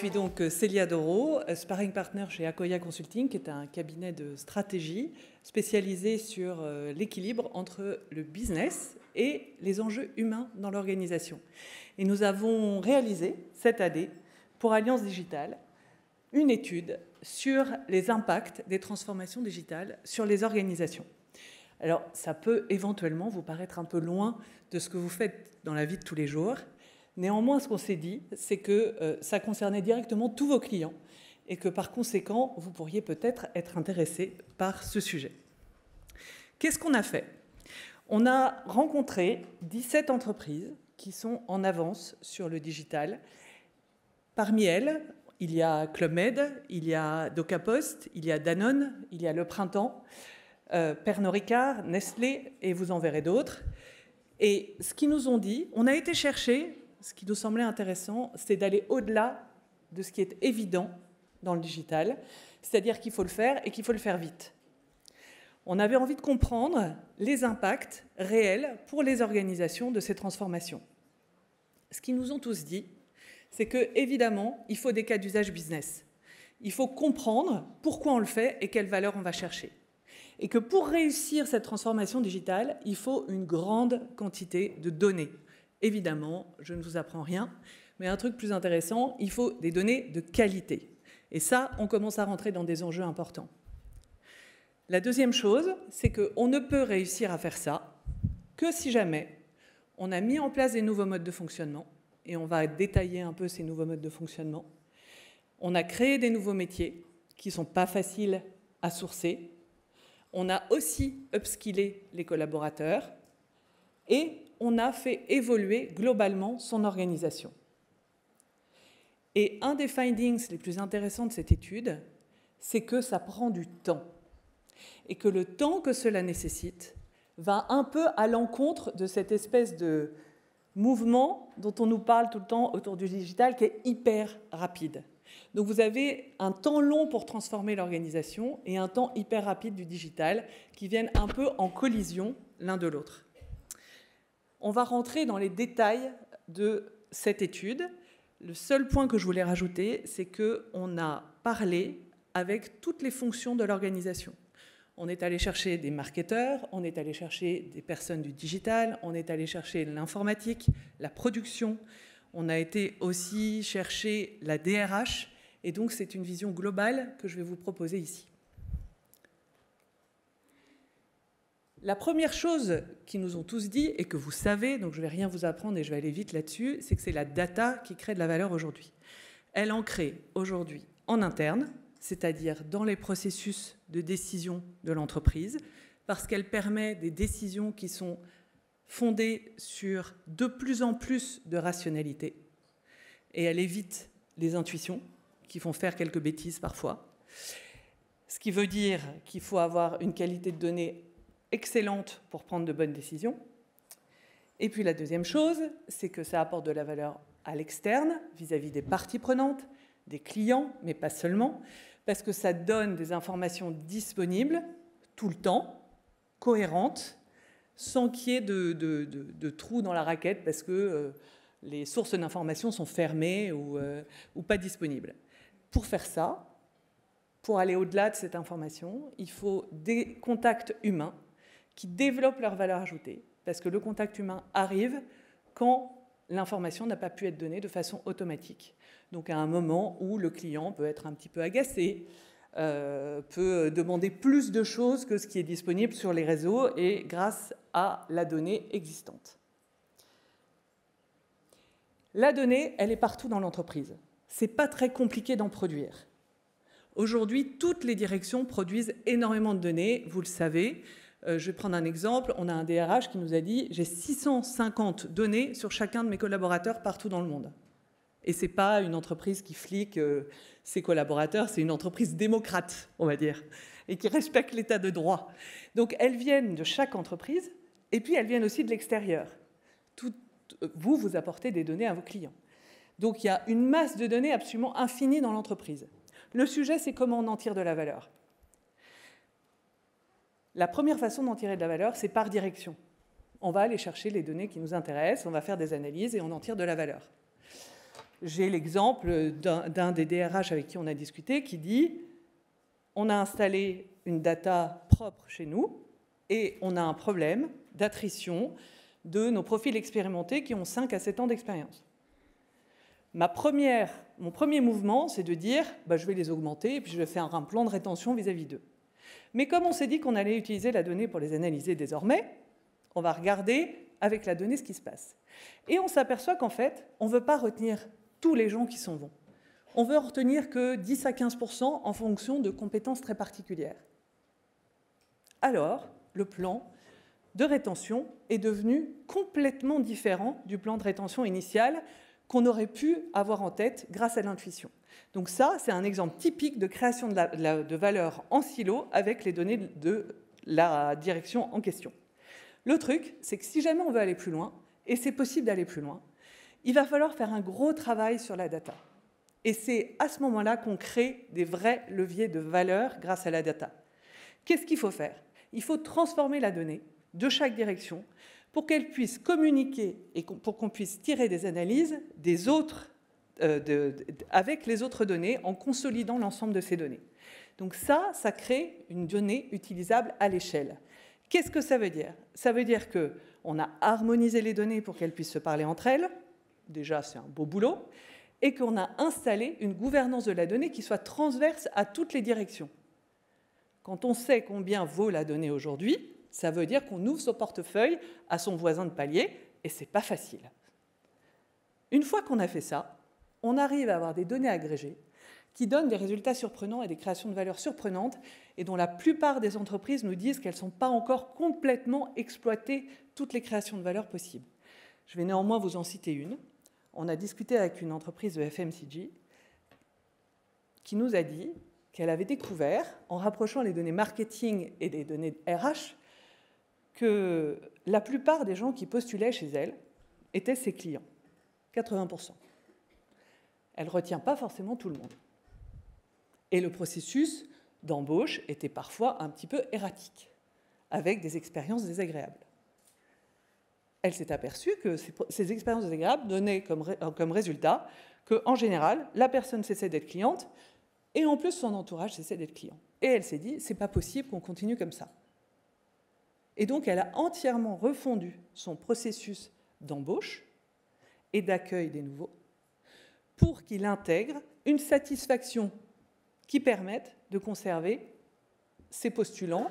suis donc Célia Doro, sparring partner chez Akoya Consulting, qui est un cabinet de stratégie spécialisé sur l'équilibre entre le business et les enjeux humains dans l'organisation. Et nous avons réalisé cette année, pour Alliance Digitale, une étude sur les impacts des transformations digitales sur les organisations. Alors, ça peut éventuellement vous paraître un peu loin de ce que vous faites dans la vie de tous les jours. Néanmoins, ce qu'on s'est dit, c'est que ça concernait directement tous vos clients et que par conséquent, vous pourriez peut-être être intéressé par ce sujet. Qu'est-ce qu'on a fait? On a rencontré 17 entreprises qui sont en avance sur le digital. Parmi elles, il y a Club Med, il y a DocaPost, il y a Danone, il y a Le Printemps, Pernod Ricard, Nestlé, et vous en verrez d'autres. Et ce qu'ils nous ont dit, on a été chercher. Ce qui nous semblait intéressant, c'est d'aller au-delà de ce qui est évident dans le digital, c'est-à-dire qu'il faut le faire et qu'il faut le faire vite. On avait envie de comprendre les impacts réels pour les organisations de ces transformations. Ce qu'ils nous ont tous dit, c'est que, évidemment, il faut des cas d'usage business. Il faut comprendre pourquoi on le fait et quelle valeur on va chercher. Et que pour réussir cette transformation digitale, il faut une grande quantité de données. Évidemment, je ne vous apprends rien, mais un truc plus intéressant, il faut des données de qualité. Et ça, on commence à rentrer dans des enjeux importants. La deuxième chose, c'est qu'on ne peut réussir à faire ça que si jamais on a mis en place des nouveaux modes de fonctionnement, et on va détailler un peu ces nouveaux modes de fonctionnement. On a créé des nouveaux métiers qui ne sont pas faciles à sourcer. On a aussi upskillé les collaborateurs et on a fait évoluer globalement son organisation. Et un des findings les plus intéressants de cette étude, c'est que ça prend du temps. Et que le temps que cela nécessite va un peu à l'encontre de cette espèce de mouvement dont on nous parle tout le temps autour du digital, qui est hyper rapide. Donc vous avez un temps long pour transformer l'organisation et un temps hyper rapide du digital qui viennent un peu en collision l'un de l'autre. On va rentrer dans les détails de cette étude. Le seul point que je voulais rajouter, c'est qu'on a parlé avec toutes les fonctions de l'organisation. On est allé chercher des marketeurs, on est allé chercher des personnes du digital, on est allé chercher l'informatique, la production, on a été aussi chercher la DRH, et donc c'est une vision globale que je vais vous proposer ici. La première chose qu'ils nous ont tous dit, et que vous savez, donc je ne vais rien vous apprendre et je vais aller vite là-dessus, c'est que c'est la data qui crée de la valeur aujourd'hui. Elle en crée aujourd'hui en interne, c'est-à-dire dans les processus de décision de l'entreprise, parce qu'elle permet des décisions qui sont fondées sur de plus en plus de rationalité, et elle évite les intuitions qui font faire quelques bêtises parfois, ce qui veut dire qu'il faut avoir une qualité de données excellente pour prendre de bonnes décisions. Et puis la deuxième chose, c'est que ça apporte de la valeur à l'externe, vis-à-vis des parties prenantes, des clients, mais pas seulement, parce que ça donne des informations disponibles tout le temps, cohérentes, sans qu'il y ait de trous dans la raquette, parce que les sources d'informations sont fermées ou pas disponibles. Pour faire ça, pour aller au-delà de cette information, il faut des contacts humains qui développent leur valeur ajoutée, parce que le contact humain arrive quand l'information n'a pas pu être donnée de façon automatique. Donc à un moment où le client peut être un petit peu agacé, peut demander plus de choses que ce qui est disponible sur les réseaux et grâce à la donnée existante. La donnée, elle est partout dans l'entreprise. Ce n'est pas très compliqué d'en produire. Aujourd'hui, toutes les directions produisent énormément de données, vous le savez. Je vais prendre un exemple. On a un DRH qui nous a dit « J'ai 650 données sur chacun de mes collaborateurs partout dans le monde ». Et ce n'est pas une entreprise qui flique ses collaborateurs, c'est une entreprise démocrate, on va dire, et qui respecte l'état de droit. Donc elles viennent de chaque entreprise, et puis elles viennent aussi de l'extérieur. Vous apportez des données à vos clients. Donc il y a une masse de données absolument infinie dans l'entreprise. Le sujet, c'est comment on en tire de la valeur. La première façon d'en tirer de la valeur, c'est par direction. On va aller chercher les données qui nous intéressent, on va faire des analyses et on en tire de la valeur. J'ai l'exemple d'un des DRH avec qui on a discuté qui dit « On a installé une data propre chez nous et on a un problème d'attrition de nos profils expérimentés qui ont 5 à 7 ans d'expérience. » Mon premier mouvement, c'est de dire je vais les augmenter et puis je vais faire un plan de rétention vis-à-vis d'eux. Mais comme on s'est dit qu'on allait utiliser la donnée pour les analyser désormais, on va regarder avec la donnée ce qui se passe. Et on s'aperçoit qu'en fait, on ne veut pas retenir tous les gens qui sont bons. On veut en retenir que 10 à 15% en fonction de compétences très particulières. Alors, le plan de rétention est devenu complètement différent du plan de rétention initial qu'on aurait pu avoir en tête grâce à l'intuition. Donc ça, c'est un exemple typique de création de valeur en silo avec les données de la direction en question. Le truc, c'est que si jamais on veut aller plus loin, et c'est possible d'aller plus loin, il va falloir faire un gros travail sur la data. Et c'est à ce moment-là qu'on crée des vrais leviers de valeur grâce à la data. Qu'est-ce qu'il faut faire? Il faut transformer la donnée de chaque direction pour qu'elle puisse communiquer et pour qu'on puisse tirer des analyses des autres, avec les autres données en consolidant l'ensemble de ces données. Donc ça crée une donnée utilisable à l'échelle. Qu'est-ce que ça veut dire? Ça veut dire qu'on a harmonisé les données pour qu'elles puissent se parler entre elles. Déjà, c'est un beau boulot. Et qu'on a installé une gouvernance de la donnée qui soit transverse à toutes les directions. Quand on sait combien vaut la donnée aujourd'hui, ça veut dire qu'on ouvre son portefeuille à son voisin de palier, et ce n'est pas facile. Une fois qu'on a fait ça, on arrive à avoir des données agrégées qui donnent des résultats surprenants et des créations de valeur surprenantes, et dont la plupart des entreprises nous disent qu'elles ne sont pas encore complètement exploitées toutes les créations de valeur possibles. Je vais néanmoins vous en citer une. On a discuté avec une entreprise de FMCG qui nous a dit qu'elle avait découvert, en rapprochant les données marketing et les données RH, que la plupart des gens qui postulaient chez elle étaient ses clients, 80%. Elle ne retient pas forcément tout le monde. Et le processus d'embauche était parfois un petit peu erratique, avec des expériences désagréables. Elle s'est aperçue que ces expériences désagréables donnaient comme résultat qu'en général, la personne cessait d'être cliente et en plus son entourage cessait d'être client. Et elle s'est dit, c'est pas possible qu'on continue comme ça. Et donc, elle a entièrement refondu son processus d'embauche et d'accueil des nouveaux pour qu'il intègre une satisfaction qui permette de conserver ses postulants,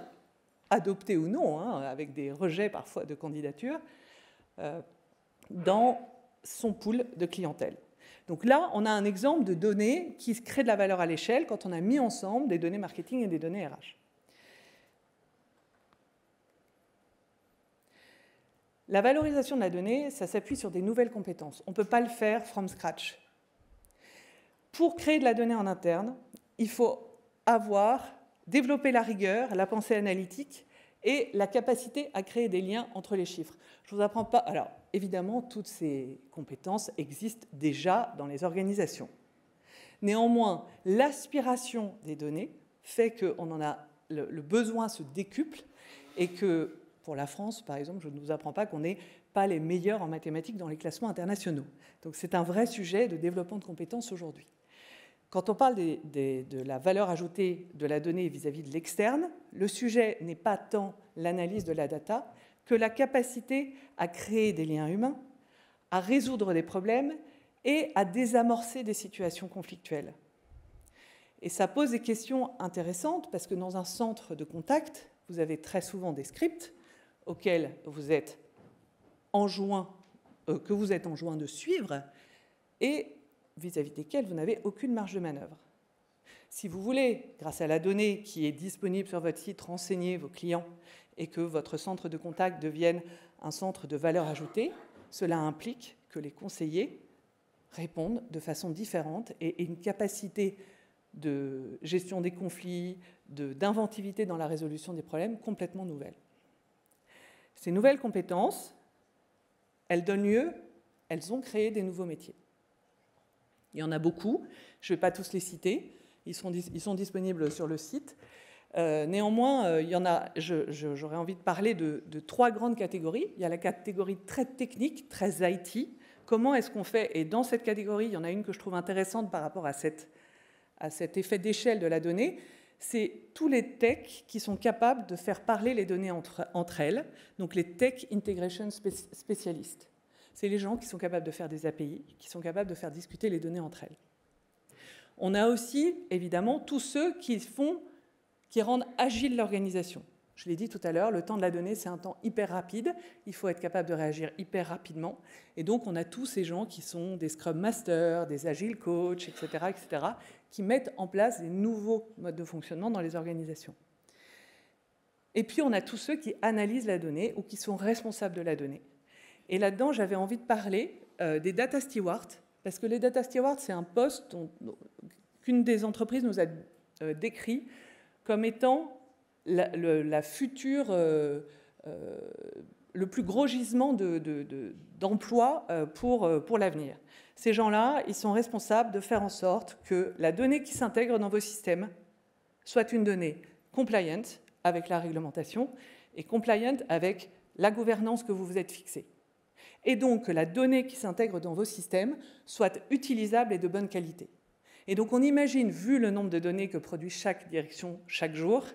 adoptés ou non, avec des rejets parfois de candidatures, dans son pool de clientèle. Donc là, on a un exemple de données qui créent de la valeur à l'échelle quand on a mis ensemble des données marketing et des données RH. La valorisation de la donnée, ça s'appuie sur des nouvelles compétences. On ne peut pas le faire from scratch. Pour créer de la donnée en interne, il faut développer la rigueur, la pensée analytique et la capacité à créer des liens entre les chiffres. Je ne vous apprends pas... Alors, évidemment, toutes ces compétences existent déjà dans les organisations. Néanmoins, l'aspiration des données fait que le besoin se décuple et que, pour la France, par exemple, je ne vous apprends pas qu'on n'est pas les meilleurs en mathématiques dans les classements internationaux. Donc c'est un vrai sujet de développement de compétences aujourd'hui. Quand on parle de la valeur ajoutée de la donnée vis-à-vis de l'externe, le sujet n'est pas tant l'analyse de la data que la capacité à créer des liens humains, à résoudre des problèmes et à désamorcer des situations conflictuelles. Et ça pose des questions intéressantes parce que dans un centre de contact, vous avez très souvent des scripts auxquels vous êtes enjoint de suivre et vis-à-vis desquels vous n'avez aucune marge de manœuvre. Si vous voulez, grâce à la donnée qui est disponible sur votre site, renseigner vos clients et que votre centre de contact devienne un centre de valeur ajoutée, cela implique que les conseillers répondent de façon différente et aient une capacité de gestion des conflits, d'inventivité dans la résolution des problèmes complètement nouvelle. Ces nouvelles compétences, elles ont créé des nouveaux métiers. Il y en a beaucoup, je ne vais pas tous les citer, ils sont disponibles sur le site. Néanmoins, j'aurais envie de parler de 3 grandes catégories. Il y a la catégorie très technique, très IT, comment est-ce qu'on fait? Et dans cette catégorie, il y en a une que je trouve intéressante par rapport à cet effet d'échelle de la donnée, c'est tous les techs qui sont capables de faire parler les données entre elles, donc les Tech Integration Spécialistes. C'est les gens qui sont capables de faire des API, qui sont capables de faire discuter les données entre elles. On a aussi, évidemment, tous ceux qui rendent agile l'organisation. Je l'ai dit tout à l'heure, le temps de la donnée, c'est un temps hyper rapide. Il faut être capable de réagir hyper rapidement. Et donc, on a tous ces gens qui sont des Scrum Masters, des Agile Coach, etc., qui mettent en place des nouveaux modes de fonctionnement dans les organisations. Et puis, on a tous ceux qui analysent la donnée ou qui sont responsables de la donnée. Et là-dedans, j'avais envie de parler des Data Stewards, parce que les Data Stewards, c'est un poste qu'une des entreprises nous a décrit comme étant la future, le plus gros gisement d'emploi pour l'avenir. Ces gens-là, ils sont responsables de faire en sorte que la donnée qui s'intègre dans vos systèmes soit une donnée compliant avec la réglementation et compliant avec la gouvernance que vous vous êtes fixée. Et donc que la donnée qui s'intègre dans vos systèmes soit utilisable et de bonne qualité. Et donc on imagine, vu le nombre de données que produit chaque direction chaque jour,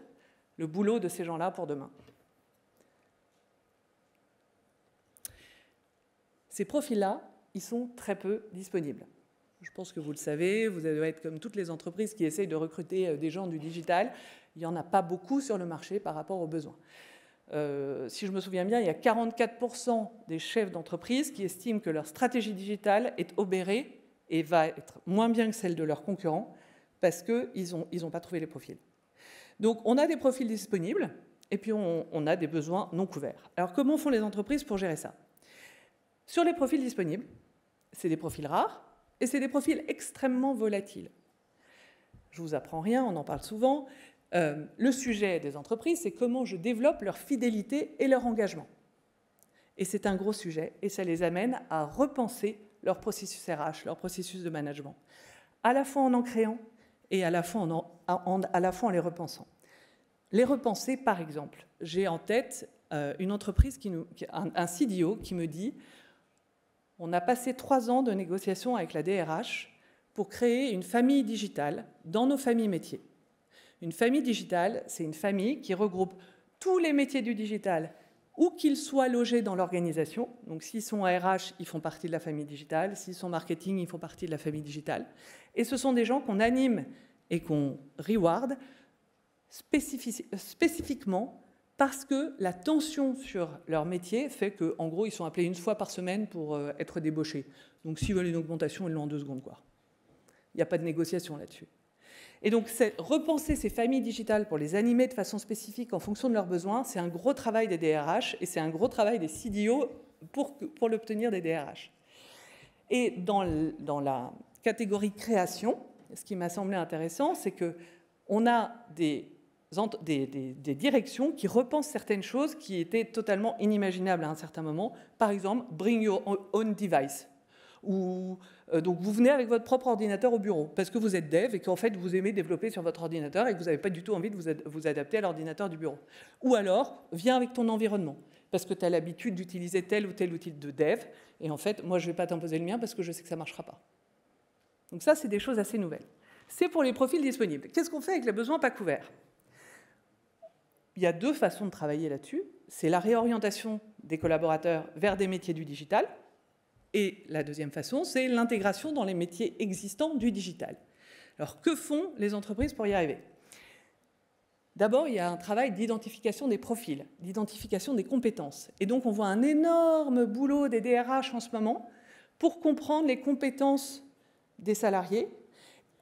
le boulot de ces gens-là pour demain. Ces profils-là, ils sont très peu disponibles. Je pense que vous le savez, vous devez être comme toutes les entreprises qui essayent de recruter des gens du digital. Il n'y en a pas beaucoup sur le marché par rapport aux besoins. Si je me souviens bien, il y a 44% des chefs d'entreprise qui estiment que leur stratégie digitale est obérée et va être moins bien que celle de leurs concurrents parce qu'ils n'ont pas trouvé les profils. Donc, on a des profils disponibles et puis on a des besoins non couverts. Alors, comment font les entreprises pour gérer ça? Sur les profils disponibles, c'est des profils rares et c'est des profils extrêmement volatiles. Je ne vous apprends rien, on en parle souvent. Le sujet des entreprises, c'est comment je développe leur fidélité et leur engagement. Et c'est un gros sujet et ça les amène à repenser leur processus RH, leur processus de management, à la fois en créant et à la fois en les repensant. Les repenser, par exemple, j'ai en tête une entreprise, un CDO qui me dit « On a passé 3 ans de négociations avec la DRH pour créer une famille digitale dans nos familles métiers. Une famille digitale, c'est une famille qui regroupe tous les métiers du digital, où qu'ils soient logés dans l'organisation. Donc, s'ils sont RH, ils font partie de la famille digitale. S'ils sont marketing, ils font partie de la famille digitale. Et ce sont des gens qu'on anime et qu'on reward spécifiquement parce que la tension sur leur métier fait qu'en gros, ils sont appelés 1 fois par semaine pour être débauchés. Donc, s'ils veulent une augmentation, ils l'ont en 2 secondes, quoi. Il n'y a pas de négociation là-dessus. Et donc, repenser ces familles digitales pour les animer de façon spécifique en fonction de leurs besoins, c'est un gros travail des DRH et c'est un gros travail des CDO pour l'obtenir des DRH. Et dans la catégorie création, ce qui m'a semblé intéressant, c'est qu'on a des directions qui repensent certaines choses qui étaient totalement inimaginables à un certain moment. Par exemple, bring your own device. Donc vous venez avec votre propre ordinateur au bureau parce que vous êtes dev et qu'en fait vous aimez développer sur votre ordinateur et que vous n'avez pas du tout envie de vous adapter à l'ordinateur du bureau. Ou alors, viens avec ton environnement parce que tu as l'habitude d'utiliser tel ou tel outil de dev et en fait, moi je ne vais pas t'imposer le mien parce que je sais que ça ne marchera pas. Donc ça, c'est des choses assez nouvelles. C'est pour les profils disponibles. Qu'est-ce qu'on fait avec les besoins pas couverts? Il y a 2 façons de travailler là-dessus. C'est la réorientation des collaborateurs vers des métiers du digital. Et la deuxième façon, c'est l'intégration dans les métiers existants du digital. Alors, que font les entreprises pour y arriver? D'abord, il y a un travail d'identification des profils, d'identification des compétences. Et donc, on voit un énorme boulot des DRH en ce moment pour comprendre les compétences des salariés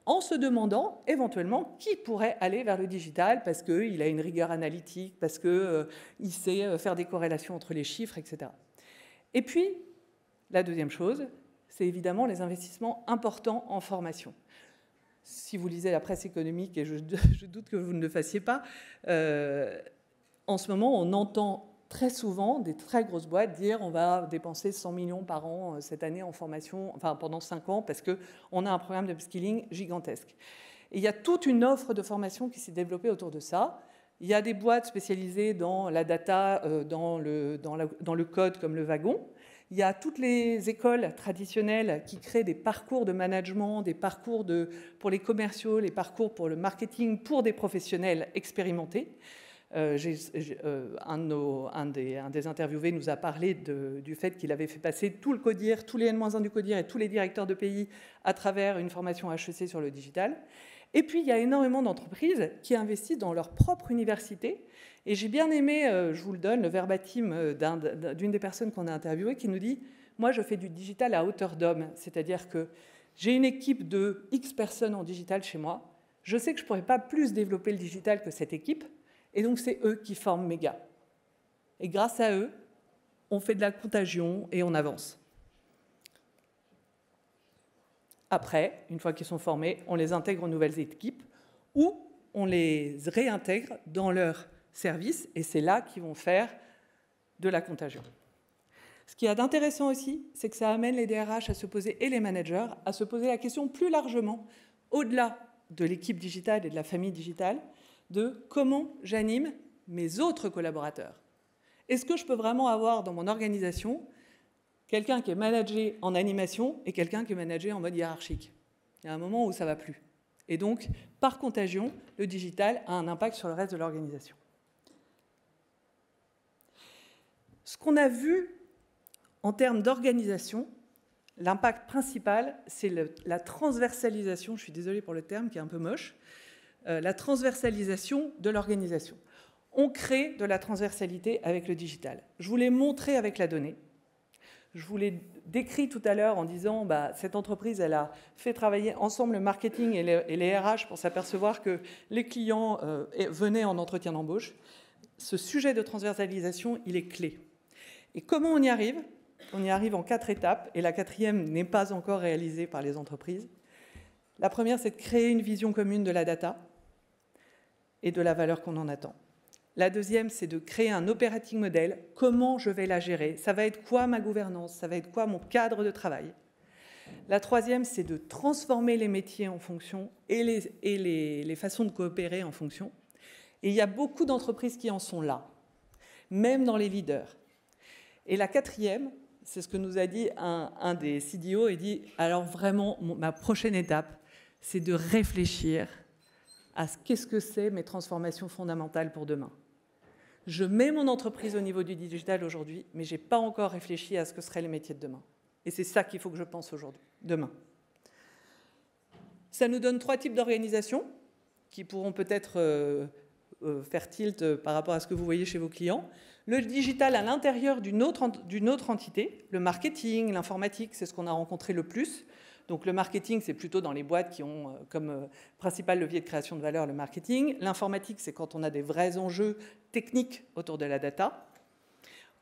en se demandant éventuellement qui pourrait aller vers le digital parce qu'il a une rigueur analytique, parce qu'il sait faire des corrélations entre les chiffres, etc. Et puis, la deuxième chose, c'est évidemment les investissements importants en formation. Si vous lisez la presse économique, et je doute que vous ne le fassiez pas, en ce moment, on entend très souvent des très grosses boîtes dire on va dépenser 100 millions par an cette année en formation, enfin pendant 5 ans, parce qu'on a un programme de gigantesque. Et il y a toute une offre de formation qui s'est développée autour de ça. Il y a des boîtes spécialisées dans la data, dans le code comme le wagon. Il y a toutes les écoles traditionnelles qui créent des parcours de management, des parcours pour les commerciaux, les parcours pour le marketing, pour des professionnels expérimentés. Un des interviewés nous a parlé du fait qu'il avait fait passer tout le CODIR, tous les N-1 du CODIR et tous les directeurs de pays à travers une formation HEC sur le digital. Et puis, il y a énormément d'entreprises qui investissent dans leur propre université. Et j'ai bien aimé, je vous le donne, le verbatim d'une des personnes qu'on a interviewées qui nous dit « Moi, je fais du digital à hauteur d'homme. » C'est-à-dire que j'ai une équipe de X personnes en digital chez moi. Je sais que je ne pourrais pas plus développer le digital que cette équipe. Et donc, c'est eux qui forment mes gars. Et grâce à eux, on fait de la contagion et on avance. Après, une fois qu'ils sont formés, on les intègre aux nouvelles équipes ou on les réintègre dans leur service et c'est là qu'ils vont faire de la contagion. Ce qu'il y a d'intéressant aussi, c'est que ça amène les DRH à se poser, et les managers à se poser la question plus largement, au-delà de l'équipe digitale et de la famille digitale, de comment j'anime mes autres collaborateurs. Est-ce que je peux vraiment avoir dans mon organisation quelqu'un qui est managé en animation et quelqu'un qui est managé en mode hiérarchique? Il y a un moment où ça ne va plus. Et donc, par contagion, le digital a un impact sur le reste de l'organisation. Ce qu'on a vu en termes d'organisation, l'impact principal, c'est la transversalisation, je suis désolée pour le terme qui est un peu moche, la transversalisation de l'organisation. On crée de la transversalité avec le digital. Je vous l'ai montré avec la donnée. Je vous l'ai décrit tout à l'heure en disant cette entreprise, elle a fait travailler ensemble le marketing et les RH pour s'apercevoir que les clients venaient en entretien d'embauche. Ce sujet de transversalisation, il est clé. Et comment on y arrive? On y arrive en 4 étapes, et la 4e n'est pas encore réalisée par les entreprises. La première, c'est de créer une vision commune de la data et de la valeur qu'on en attend. La deuxième, c'est de créer un operating model. Comment je vais la gérer? Ça va être quoi ma gouvernance? Ça va être quoi mon cadre de travail? La troisième, c'est de transformer les métiers en fonction et les façons de coopérer en fonction. Et il y a beaucoup d'entreprises qui en sont là, même dans les leaders. Et la quatrième, c'est ce que nous a dit un des CDO, il dit « Alors vraiment, ma prochaine étape, c'est de réfléchir à qu'est-ce que c'est mes transformations fondamentales pour demain. Je mets mon entreprise au niveau du digital aujourd'hui, mais je n'ai pas encore réfléchi à ce que seraient les métiers de demain. Et c'est ça qu'il faut que je pense aujourd'hui, demain. » Ça nous donne 3 types d'organisations qui pourront peut-être faire tilt par rapport à ce que vous voyez chez vos clients. Le digital à l'intérieur d'une autre entité, le marketing, l'informatique, c'est ce qu'on a rencontré le plus. Donc le marketing, c'est plutôt dans les boîtes qui ont comme principal levier de création de valeur le marketing. L'informatique, c'est quand on a des vrais enjeux techniques autour de la data.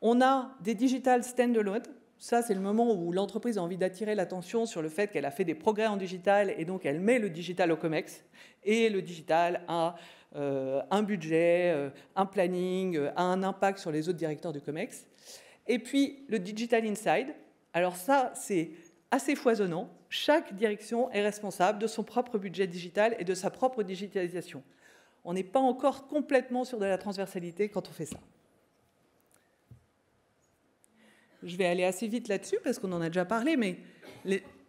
On a des digital stand-alone. Ça, c'est le moment où l'entreprise a envie d'attirer l'attention sur le fait qu'elle a fait des progrès en digital et donc elle met le digital au COMEX. Et le digital a un budget, un planning, a un impact sur les autres directeurs du COMEX. Et puis le Digital Inside. Alors ça, c'est assez foisonnant. Chaque direction est responsable de son propre budget digital et de sa propre digitalisation. On n'est pas encore complètement sur de la transversalité quand on fait ça. Je vais aller assez vite là-dessus parce qu'on en a déjà parlé, mais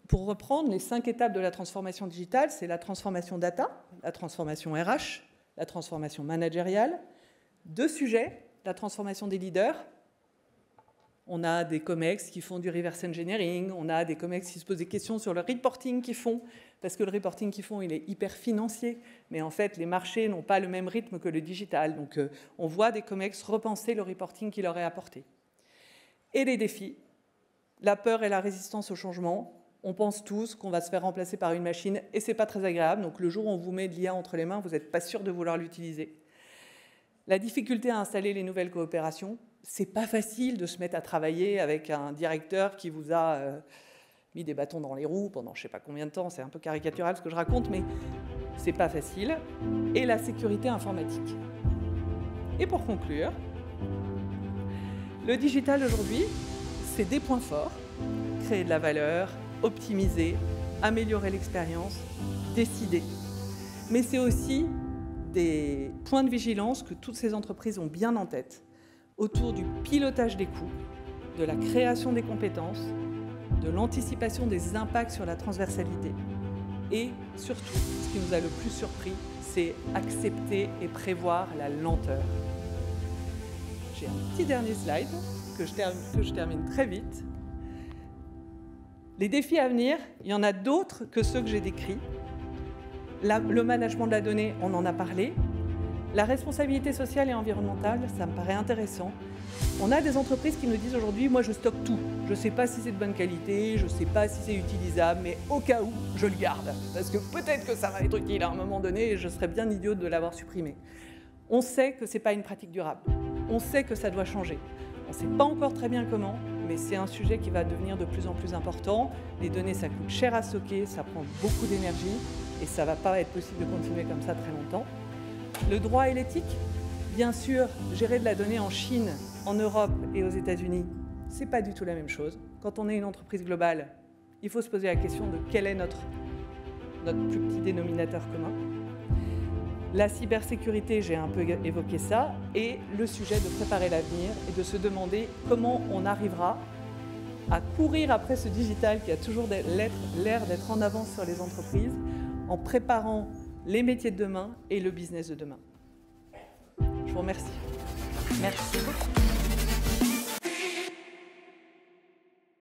pour reprendre, les 5 étapes de la transformation digitale, c'est la transformation data, la transformation RH, la transformation managériale. 2 sujets, la transformation des leaders. On a des COMEX qui font du reverse engineering, on a des COMEX qui se posent des questions sur le reporting qu'ils font, parce que le reporting qu'ils font, il est hyper financier, mais en fait, les marchés n'ont pas le même rythme que le digital. Donc, on voit des COMEX repenser le reporting qui leur est apporté. Et les défis, la peur et la résistance au changement. On pense tous qu'on va se faire remplacer par une machine et ce n'est pas très agréable. Donc le jour où on vous met de l'IA entre les mains, vous n'êtes pas sûr de vouloir l'utiliser. La difficulté à installer les nouvelles coopérations, ce n'est pas facile de se mettre à travailler avec un directeur qui vous a mis des bâtons dans les roues pendant je ne sais pas combien de temps. C'est un peu caricatural ce que je raconte, mais ce n'est pas facile. Et la sécurité informatique. Et pour conclure, le digital aujourd'hui, c'est des points forts, créer de la valeur, optimiser, améliorer l'expérience, décider. Mais c'est aussi des points de vigilance que toutes ces entreprises ont bien en tête, autour du pilotage des coûts, de la création des compétences, de l'anticipation des impacts sur la transversalité. Et surtout, ce qui nous a le plus surpris, c'est accepter et prévoir la lenteur. J'ai un petit dernier slide que je termine très vite. Les défis à venir, il y en a d'autres que ceux que j'ai décrits. Le management de la donnée, on en a parlé. La responsabilité sociale et environnementale, ça me paraît intéressant. On a des entreprises qui nous disent aujourd'hui, moi je stocke tout. Je ne sais pas si c'est de bonne qualité, je ne sais pas si c'est utilisable, mais au cas où, je le garde. Parce que peut-être que ça va être utile à un moment donné et je serais bien idiote de l'avoir supprimé. On sait que ce n'est pas une pratique durable. On sait que ça doit changer. On ne sait pas encore très bien comment, mais c'est un sujet qui va devenir de plus en plus important. Les données, ça coûte cher à stocker, ça prend beaucoup d'énergie et ça ne va pas être possible de continuer comme ça très longtemps. Le droit et l'éthique, bien sûr, gérer de la donnée en Chine, en Europe et aux États-Unis, ce n'est pas du tout la même chose. Quand on est une entreprise globale, il faut se poser la question de quel est notre plus petit dénominateur commun. La cybersécurité, j'ai un peu évoqué ça, et le sujet de préparer l'avenir et de se demander comment on arrivera à courir après ce digital qui a toujours l'air d'être en avance sur les entreprises en préparant les métiers de demain et le business de demain. Je vous remercie. Merci beaucoup.